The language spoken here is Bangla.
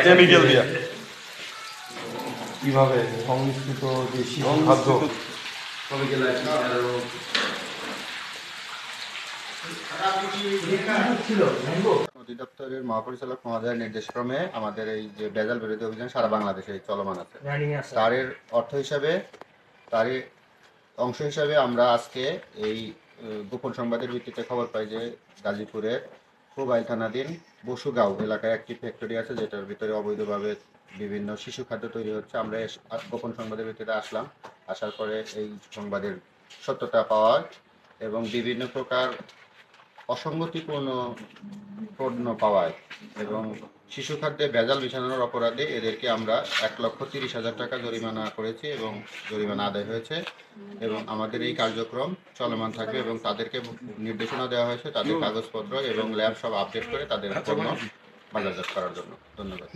কেমিক্যাল দিয়া কিভাবে সংমিশ্রিত যে শিশু খাদ্য অধিদপ্তরের মহাপরিচালক মহোদয়ের নির্দেশক্রমে আমাদের এই যে ভেজাল বিরোধী অভিযান সারা বাংলাদেশে চলমান আছে। তার তারই অংশ হিসাবে আমরা আজকে এই গোপন সংবাদের ভিত্তিতে খবর পাই যে গাজীপুরের খুবাইল থানাধীন বসুগাঁও এলাকায় একটি ফ্যাক্টরি আছে, যেটার ভিতরে অবৈধভাবে বিভিন্ন শিশু খাদ্য তৈরি হচ্ছে। আমরা গোপন সংবাদের ভিত্তিতে আসলাম। আসার পরে এই সংবাদের সত্যতা পাওয়া এবং বিভিন্ন প্রকার অসঙ্গতিপূর্ণ পণ্য পাওয়ায় এবং শিশু খাদ্যে ভেজাল মিশানোর অপরাধে এদেরকে আমরা 1,30,000 টাকা জরিমানা করেছি এবং জরিমানা আদায় হয়েছে এবং আমাদের এই কার্যক্রম চলমান থাকবে এবং তাদেরকে নির্দেশনা দেওয়া হয়েছে তাদের কাগজপত্র এবং ল্যাব সব আপডেট করে তাদের পণ্য বাজারজাত করার জন্য। ধন্যবাদ।